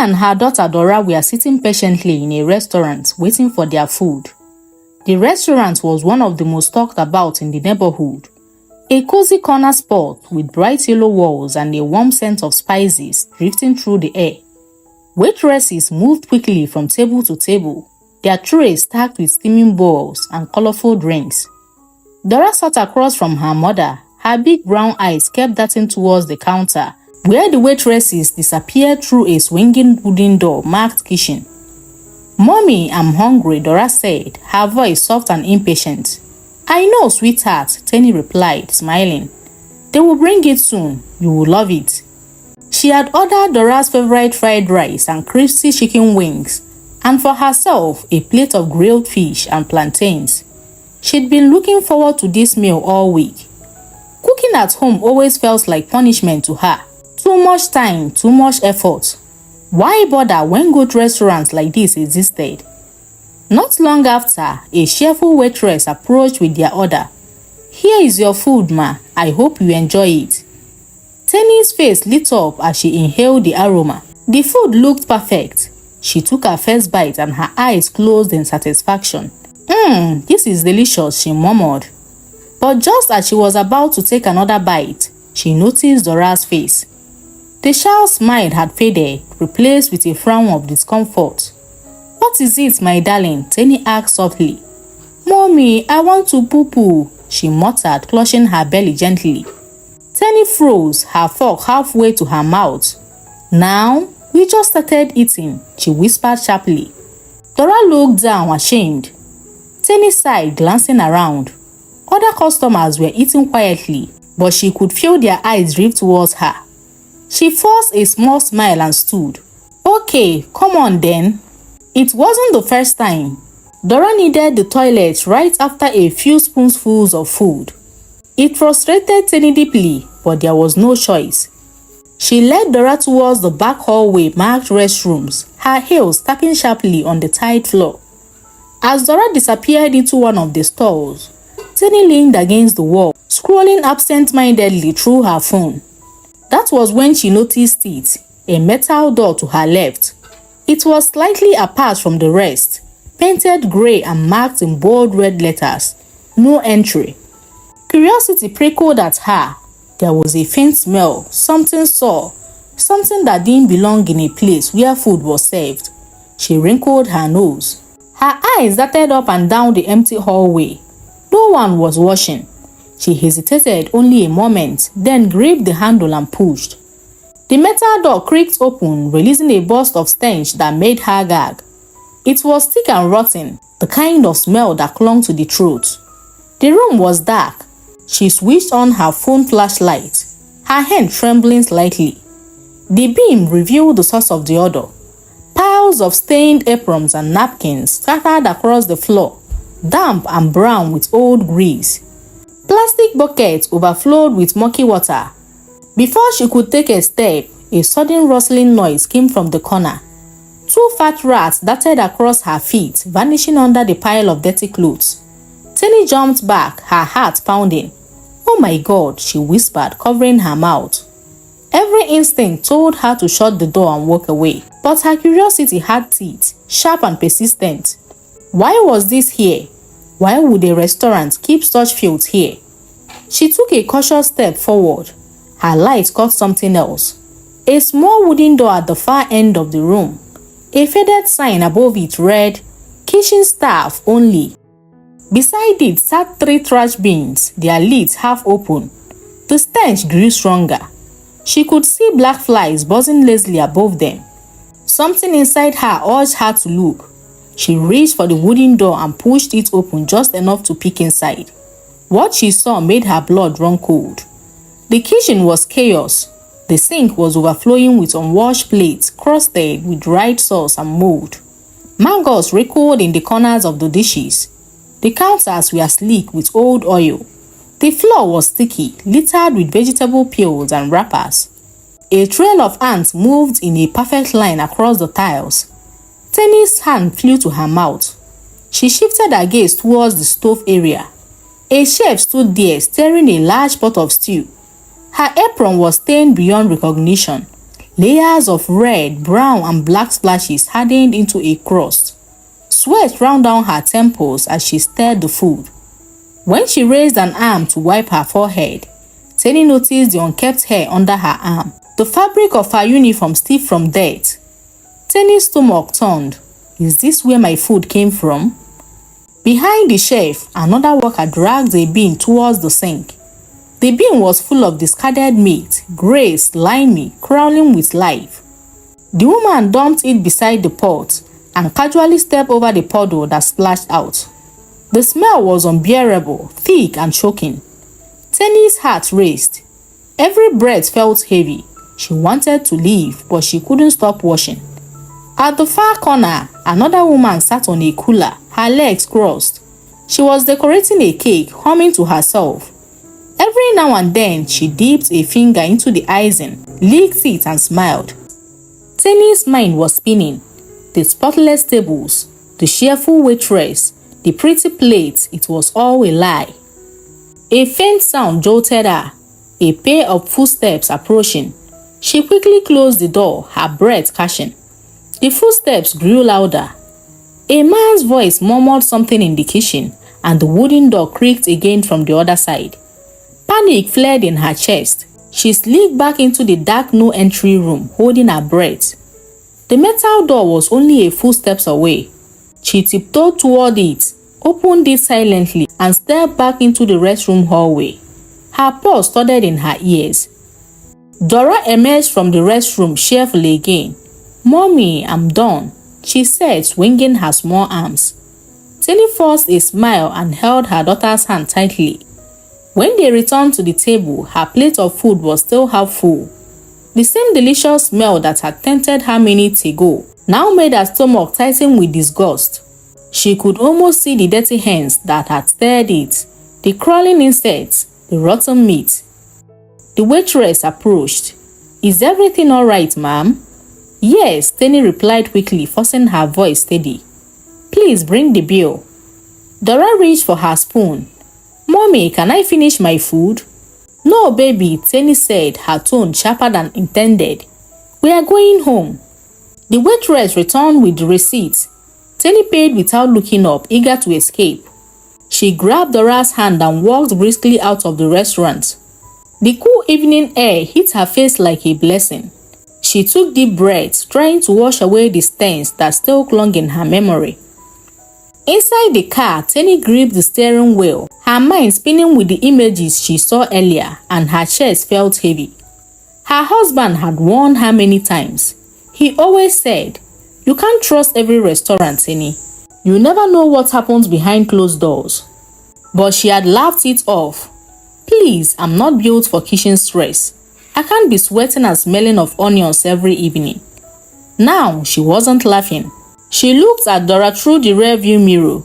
and her daughter Dora were sitting patiently in a restaurant waiting for their food. The restaurant was one of the most talked about in the neighborhood. A cozy corner spot with bright yellow walls and a warm scent of spices drifting through the air. Waitresses moved quickly from table to table, their trays stacked with steaming bowls and colorful drinks. Dora sat across from her mother, her big brown eyes kept darting towards the counter, where the waitresses disappeared through a swinging wooden door marked kitchen. "Mommy, I'm hungry," Dora said, her voice soft and impatient. "I know, sweetheart," Tenny replied, smiling. "They will bring it soon. You will love it." She had ordered Dora's favorite fried rice and crispy chicken wings, and for herself a plate of grilled fish and plantains. She'd been looking forward to this meal all week. Cooking at home always felt like punishment to her. Too much time, too much effort. Why bother when good restaurants like this existed? Not long after, a cheerful waitress approached with their order. "Here is your food, ma. I hope you enjoy it." Tenny's face lit up as she inhaled the aroma. The food looked perfect. She took her first bite and her eyes closed in satisfaction. This is delicious," she murmured. But just as she was about to take another bite, she noticed Dora's face. The child's smile had faded, replaced with a frown of discomfort. "What is it, my darling?" Tenny asked softly. "Mommy, I want to poo-poo," she muttered, clutching her belly gently. Tenny froze, her fork halfway to her mouth. "Now? We just started eating," she whispered sharply. Dora looked down, ashamed. Tenny sighed, glancing around. Other customers were eating quietly, but she could feel their eyes drift towards her. She forced a small smile and stood. "Okay, come on then." It wasn't the first time. Dora needed the toilet right after a few spoonfuls of food. It frustrated Tenny deeply, but there was no choice. She led Dora towards the back hallway marked restrooms, her heels tapping sharply on the tile floor. As Dora disappeared into one of the stalls, Tenny leaned against the wall, scrolling absent-mindedly through her phone. That was when she noticed it, a metal door to her left. It was slightly apart from the rest, painted grey and marked in bold red letters, "No entry." Curiosity prickled at her. There was a faint smell, something sour, something that didn't belong in a place where food was served. She wrinkled her nose. Her eyes darted up and down the empty hallway. No one was watching. She hesitated only a moment, then gripped the handle and pushed. The metal door creaked open, releasing a burst of stench that made her gag. It was thick and rotten, the kind of smell that clung to the throat. The room was dark. She switched on her phone flashlight, her hand trembling slightly. The beam revealed the source of the odor. Piles of stained aprons and napkins scattered across the floor, damp and brown with old grease. Plastic buckets overflowed with murky water. Before she could take a step, a sudden rustling noise came from the corner. 2 fat rats darted across her feet, vanishing under the pile of dirty clothes. Tenny jumped back, her heart pounding. "Oh my God," she whispered, covering her mouth. Every instinct told her to shut the door and walk away, but her curiosity had teeth, sharp and persistent. Why was this here? Why would a restaurant keep such filth here? She took a cautious step forward. Her light caught something else. A small wooden door at the far end of the room. A faded sign above it read, "Kitchen staff only." Beside it sat 3 trash bins, their lids half open. The stench grew stronger. She could see black flies buzzing lazily above them. Something inside her urged her to look. She reached for the wooden door and pushed it open just enough to peek inside. What she saw made her blood run cold. The kitchen was chaos. The sink was overflowing with unwashed plates, crusted with dried sauce and mold. Maggots wriggled in the corners of the dishes. The counters were sleek with old oil. The floor was sticky, littered with vegetable peels and wrappers. A trail of ants moved in a perfect line across the tiles. Tenny's hand flew to her mouth. She shifted her gaze towards the stove area. A chef stood there stirring a large pot of stew. Her apron was stained beyond recognition. Layers of red, brown, and black splashes hardened into a crust. Sweat ran down her temples as she stirred the food. When she raised an arm to wipe her forehead, Tenny noticed the unkempt hair under her arm. The fabric of her uniform stiff from dirt. Tenny's stomach turned. Is this where my food came from? Behind the chef, another worker dragged a bin towards the sink. The bin was full of discarded meat, grey, slimy, crawling with life. The woman dumped it beside the pot and casually stepped over the puddle that splashed out. The smell was unbearable, thick and choking. Tenny's heart raced. Every breath felt heavy. She wanted to leave, but she couldn't stop washing. At the far corner, another woman sat on a cooler, her legs crossed. She was decorating a cake, humming to herself. Every now and then, she dipped a finger into the icing, licked it and smiled. Tenny's mind was spinning. The spotless tables, the cheerful waitress, the pretty plates, it was all a lie. A faint sound jolted her, a pair of footsteps approaching. She quickly closed the door, her breath catching. The footsteps grew louder. A man's voice murmured something in the kitchen, and the wooden door creaked again from the other side. Panic flared in her chest. She slid back into the dark no-entry room, holding her breath. The metal door was only a few steps away. She tiptoed toward it, opened it silently, and stepped back into the restroom hallway. Her pulse thudded in her ears. Dora emerged from the restroom cheerfully again. "Mommy, I'm done," she said, swinging her small arms. Tenny forced a smile and held her daughter's hand tightly. When they returned to the table, her plate of food was still half full. The same delicious smell that had tempted her minutes ago now made her stomach tighten with disgust. She could almost see the dirty hands that had stirred it, the crawling insects, the rotten meat. The waitress approached. "Is everything all right, ma'am?" "Yes," Tenny replied quickly, forcing her voice steady. "Please bring the bill." Dora reached for her spoon. "Mommy, can I finish my food?" "No, baby," Tenny said, her tone sharper than intended. "We are going home." The waitress returned with the receipt. Tenny paid without looking up, eager to escape. She grabbed Dora's hand and walked briskly out of the restaurant. The cool evening air hit her face like a blessing. She took deep breaths, trying to wash away the stains that still clung in her memory. Inside the car, Tenny gripped the steering wheel, her mind spinning with the images she saw earlier, and her chest felt heavy. Her husband had warned her many times. He always said, "You can't trust every restaurant, Tenny. You never know what happens behind closed doors." But she had laughed it off. "Please, I'm not built for kitchen stress. I can't be sweating and smelling of onions every evening." Now she wasn't laughing. She looked at Dora through the rearview mirror.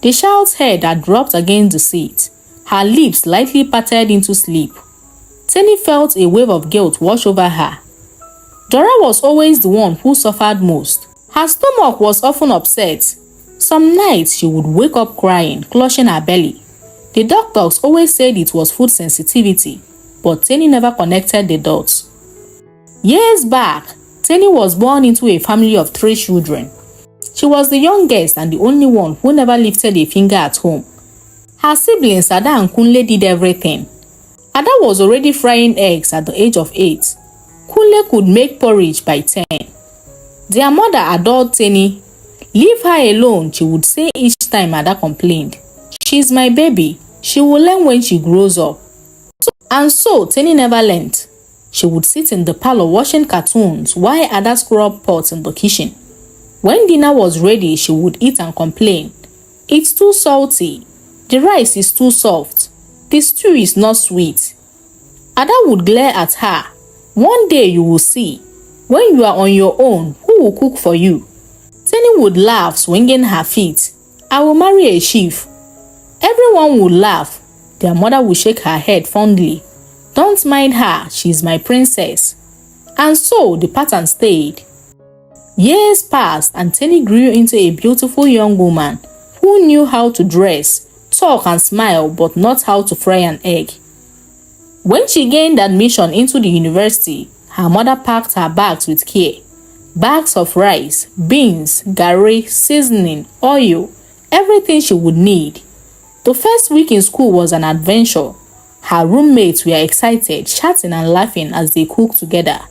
The child's head had dropped against the seat, her lips lightly parted into sleep. Tenny felt a wave of guilt wash over her. Dora was always the one who suffered most. Her stomach was often upset. Some nights she would wake up crying, clutching her belly. The doctors always said it was food sensitivity, but Tenny never connected the dots. Years back, Tenny was born into a family of 3 children. She was the youngest and the only one who never lifted a finger at home. Her siblings Ada and Kunle did everything. Ada was already frying eggs at the age of 8. Kunle could make porridge by 10. Their mother adored Tenny. "Leave her alone," she would say each time Ada complained. "She's my baby. She will learn when she grows up." And so Tenny never learned. She would sit in the parlor watching cartoons while Ada scrubbed pots in the kitchen. When dinner was ready, she would eat and complain. "It's too salty. The rice is too soft. The stew is not sweet." Ada would glare at her. "One day you will see. When you are on your own, who will cook for you?" Tenny would laugh, swinging her feet. "I will marry a chief." Everyone would laugh. Their mother would shake her head fondly. "Don't mind her, she's my princess." And so the pattern stayed. Years passed and Tenny grew into a beautiful young woman who knew how to dress, talk and smile, but not how to fry an egg. When she gained admission into the university, Her mother packed her bags with care. Bags of rice, beans, garri, seasoning, oil, everything she would need. The first week in school was an adventure. Her roommates were excited, chatting and laughing as they cooked together.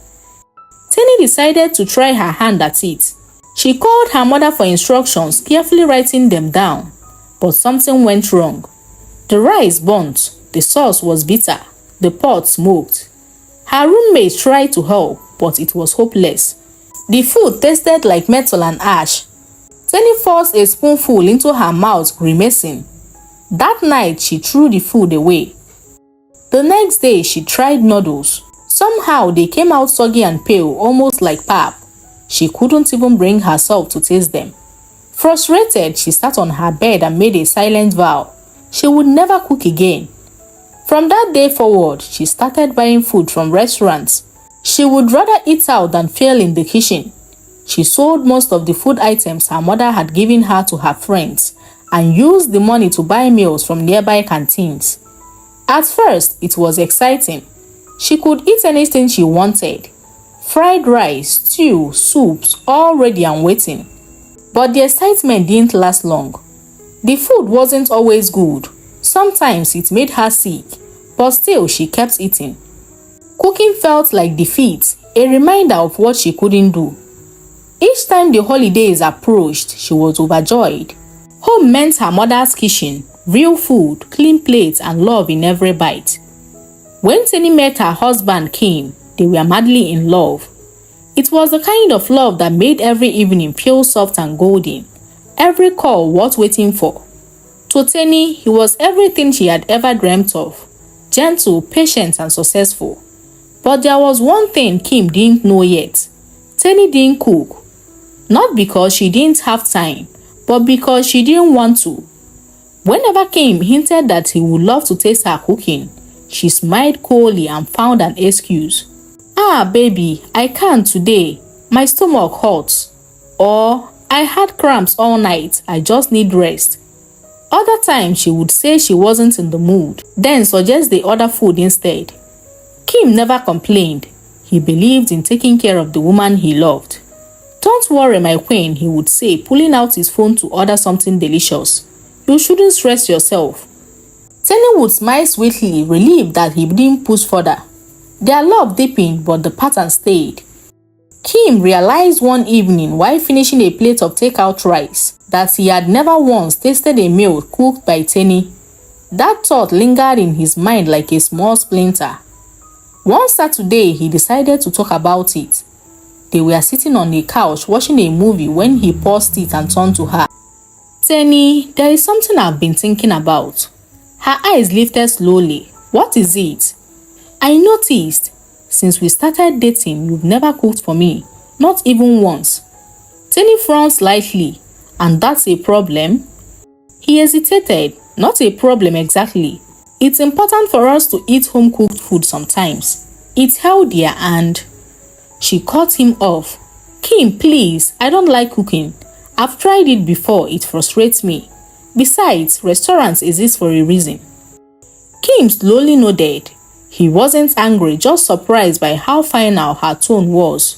Tenny decided to try her hand at it. She called her mother for instructions, carefully writing them down. But something went wrong. The rice burnt, the sauce was bitter, the pot smoked. Her roommate tried to help, but it was hopeless. The food tasted like metal and ash. Tenny forced a spoonful into her mouth, grimacing. That night, she threw the food away. The next day, she tried noodles. Somehow, they came out soggy and pale, almost like pap. She couldn't even bring herself to taste them. Frustrated, she sat on her bed and made a silent vow. She would never cook again. From that day forward, she started buying food from restaurants. She would rather eat out than fail in the kitchen. She sold most of the food items her mother had given her to her friends and used the money to buy meals from nearby canteens. At first, it was exciting. She could eat anything she wanted. Fried rice, stew, soups, all ready and waiting. But the excitement didn't last long. The food wasn't always good. Sometimes it made her sick, but still she kept eating. Cooking felt like defeat, a reminder of what she couldn't do. Each time the holidays approached, she was overjoyed. Home meant her mother's kitchen, real food, clean plates, and love in every bite. When Tenny met her husband Kim, they were madly in love. It was the kind of love that made every evening feel soft and golden, every call worth waiting for. To Tenny, he was everything she had ever dreamt of, gentle, patient, and successful. But there was one thing Kim didn't know yet. Tenny didn't cook. Not because she didn't have time, but because she didn't want to. Whenever Kim hinted that he would love to taste her cooking, she smiled coldly and found an excuse. "Ah, baby, I can't today. My stomach hurts." Or, "I had cramps all night. I just need rest." Other times, she would say she wasn't in the mood, then suggest they order food instead. Kim never complained. He believed in taking care of the woman he loved. "Don't worry, my queen," he would say, pulling out his phone to order something delicious. "You shouldn't stress yourself." Tenny would smile sweetly, relieved that he didn't push further. Their love deepened, but the pattern stayed. Kim realized one evening while finishing a plate of takeout rice that he had never once tasted a meal cooked by Tenny. That thought lingered in his mind like a small splinter. One Saturday, he decided to talk about it. They were sitting on a couch watching a movie when he paused it and turned to her. "Tenny, there is something I've been thinking about." Her eyes lifted slowly. "What is it?" "I noticed, since we started dating, you've never cooked for me, not even once." Tenny frowned slightly. "And that's a problem?" He hesitated. "Not a problem exactly. It's important for us to eat home-cooked food sometimes. It's healthier and..." She cut him off. "Kim, please, I don't like cooking. I've tried it before, it frustrates me. Besides, restaurants exist for a reason." Kim slowly nodded. He wasn't angry, just surprised by how final her tone was.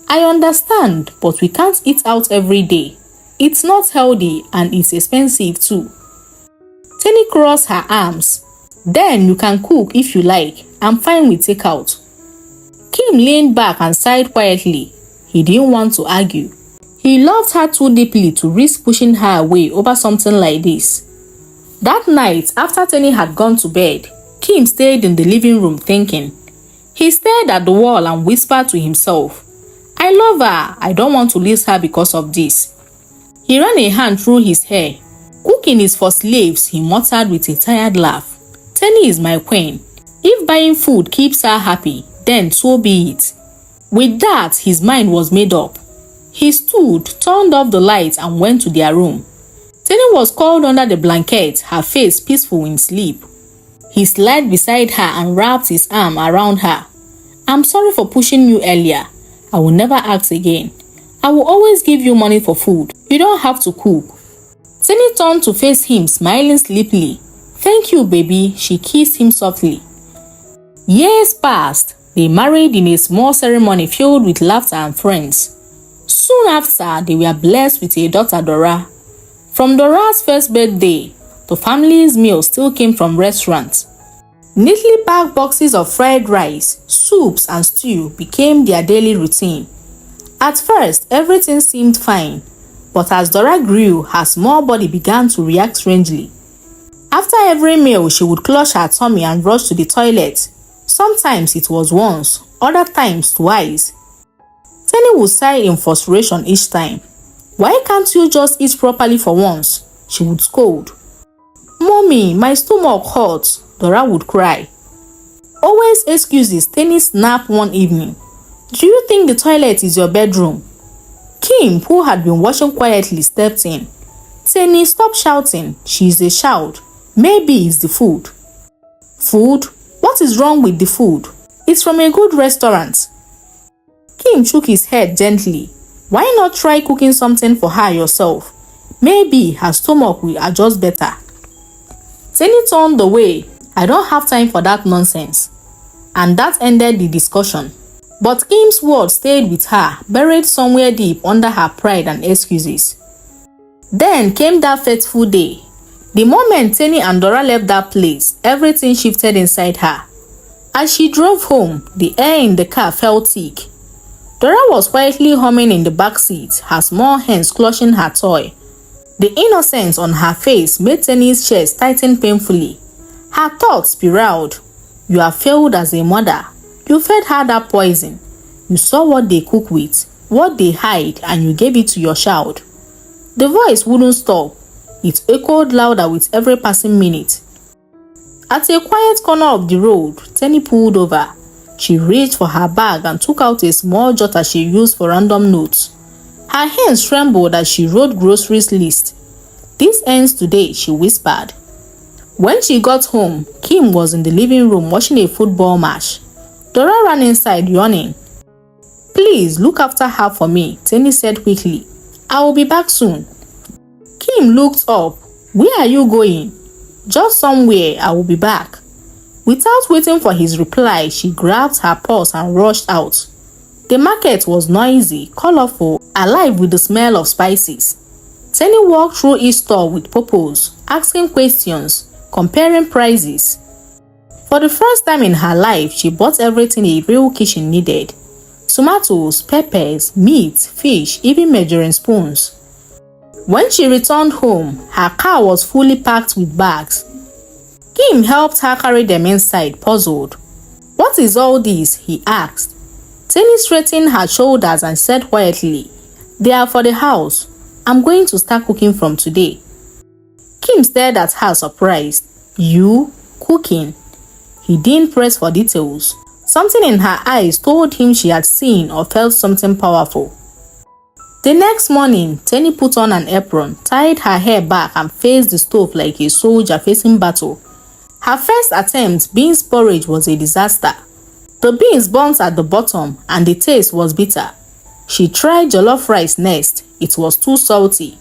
"I understand, but we can't eat out every day. It's not healthy and it's expensive too." Tenny crossed her arms. "Then you can cook if you like. I'm fine with takeout." Kim leaned back and sighed quietly. He didn't want to argue. He loved her too deeply to risk pushing her away over something like this. That night, after Tenny had gone to bed, Kim stayed in the living room thinking. He stared at the wall and whispered to himself, "I love her. I don't want to lose her because of this." He ran a hand through his hair. "Cooking is for slaves," he muttered with a tired laugh. "Tenny is my queen. If buying food keeps her happy, then so be it." With that, his mind was made up. He stood, turned off the lights and went to their room. Tenny was curled under the blanket, her face peaceful in sleep. He slid beside her and wrapped his arm around her. "I'm sorry for pushing you earlier. I will never ask again. I will always give you money for food. You don't have to cook." Tenny turned to face him, smiling sleepily. "Thank you, baby," she kissed him softly. Years passed. They married in a small ceremony filled with laughter and friends. Soon after, they were blessed with a daughter, Dora. From Dora's first birthday, the family's meal still came from restaurants. Neatly packed boxes of fried rice, soups, and stew became their daily routine. At first, everything seemed fine, but as Dora grew, her small body began to react strangely. After every meal, she would clutch her tummy and rush to the toilet. Sometimes it was once, other times twice. Tenny would sigh in frustration each time. "Why can't you just eat properly for once?" she would scold. "Mommy, my stomach hurts," Dora would cry. Always excuses, Tenny snapped one evening. "Do you think the toilet is your bedroom?" Kim, who had been watching quietly, stepped in. "Tenny, stop shouting. She is a child. Maybe it's the food." "Food? What is wrong with the food? It's from a good restaurant." Kim shook his head gently. "Why not try cooking something for her yourself? Maybe her stomach will adjust better." Tenny turned away. "I don't have time for that nonsense." And that ended the discussion. But Kim's words stayed with her, buried somewhere deep under her pride and excuses. Then came that fateful day. The moment Tenny and Dora left that place, everything shifted inside her. As she drove home, the air in the car felt thick. Dora was quietly humming in the back seat, her small hands clutching her toy. The innocence on her face made Tenny's chest tighten painfully. Her thoughts spiraled. "You have failed as a mother. You fed her that poison. You saw what they cook with, what they hide, and you gave it to your child." The voice wouldn't stop. It echoed louder with every passing minute. At a quiet corner of the road, Tenny pulled over. She reached for her bag and took out a small jotter she used for random notes. Her hands trembled as she wrote groceries list. "This ends today," she whispered. When she got home, Kim was in the living room watching a football match. Dora ran inside, yawning. "Please look after her for me," Tenny said quickly. "I will be back soon." Kim looked up. "Where are you going?" "Just somewhere. I will be back." Without waiting for his reply, she grabbed her purse and rushed out. The market was noisy, colorful, alive with the smell of spices. Tenny walked through each store with purpose, asking questions, comparing prices. For the first time in her life, she bought everything a real kitchen needed. Tomatoes, peppers, meat, fish, even measuring spoons. When she returned home, her car was fully packed with bags. Kim helped her carry them inside, puzzled. "What is all this?" he asked. Tenny straightened her shoulders and said quietly, "They are for the house. I'm going to start cooking from today." Kim stared at her surprised. "You? Cooking?" He didn't press for details. Something in her eyes told him she had seen or felt something powerful. The next morning, Tenny put on an apron, tied her hair back and faced the stove like a soldier facing battle. Her first attempt, beans porridge, was a disaster. The beans burnt at the bottom and the taste was bitter. She tried jollof rice next. It was too salty.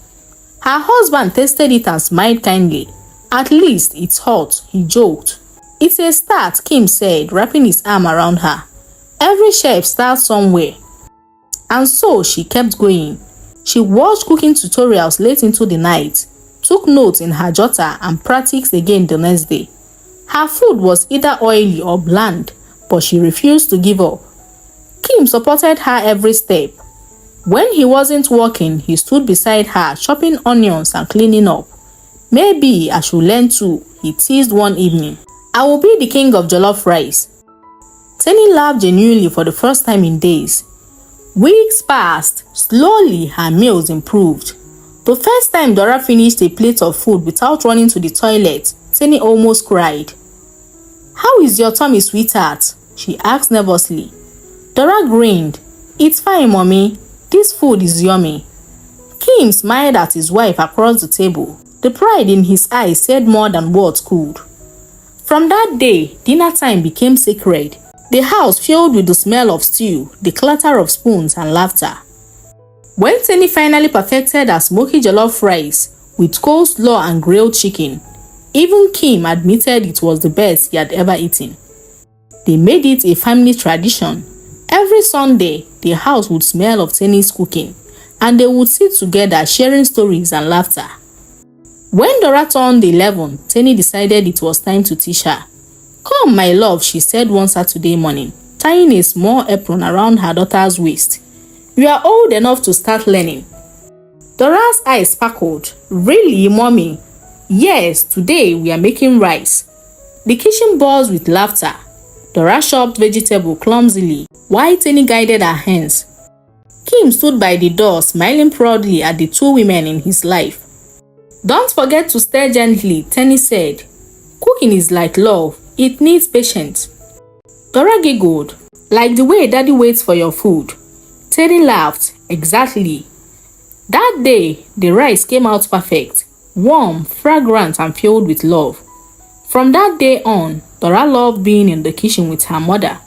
Her husband tasted it and smiled kindly. "At least it's hot," he joked. "It's a start," Kim said, wrapping his arm around her. "Every chef starts somewhere." And so she kept going. She watched cooking tutorials late into the night, took notes in her jotter and practiced again the next day. Her food was either oily or bland, but she refused to give up. Kim supported her every step. When he wasn't working, he stood beside her, chopping onions and cleaning up. "Maybe I should learn too," he teased one evening. "I will be the king of jollof rice." Tenny laughed genuinely for the first time in days. Weeks passed. Slowly, her meals improved. The first time Dora finished a plate of food without running to the toilet, Tenny almost cried. "How is your tummy, sweetheart?" she asked nervously. Dora grinned. "It's fine, Mommy. This food is yummy." Kim smiled at his wife across the table. The pride in his eyes said more than words could. From that day, dinner time became sacred. The house filled with the smell of stew, the clatter of spoons, and laughter. When Tenny finally perfected her smoky jollof rice with coleslaw and grilled chicken, even Kim admitted it was the best he had ever eaten. They made it a family tradition. Every Sunday, the house would smell of Tenny's cooking, and they would sit together sharing stories and laughter. When Dora turned 11, Tenny decided it was time to teach her. "Come, my love," she said one Saturday morning, tying a small apron around her daughter's waist. "You are old enough to start learning." Dora's eyes sparkled. "Really, mommy?" "Yes, today we are making rice." The kitchen buzzed with laughter. Dora chopped vegetable clumsily, while Tenny guided her hands. Kim stood by the door, smiling proudly at the two women in his life. "Don't forget to stir gently," Tenny said. "Cooking is like love. It needs patience." Dora giggled. "Like the way Daddy waits for your food." Tenny laughed. "Exactly." That day, the rice came out perfect, warm, fragrant, and filled with love. From that day on, Dora loved being in the kitchen with her mother.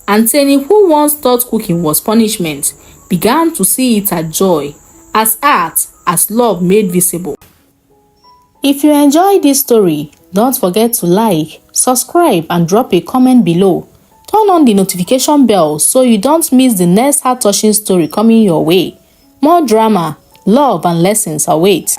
And Tenny, who once thought cooking was punishment, began to see it as joy, as art, as love made visible. If you enjoyed this story, don't forget to like, subscribe, and drop a comment below. Turn on the notification bell so you don't miss the next heart-touching story coming your way. More drama, love, and lessons await.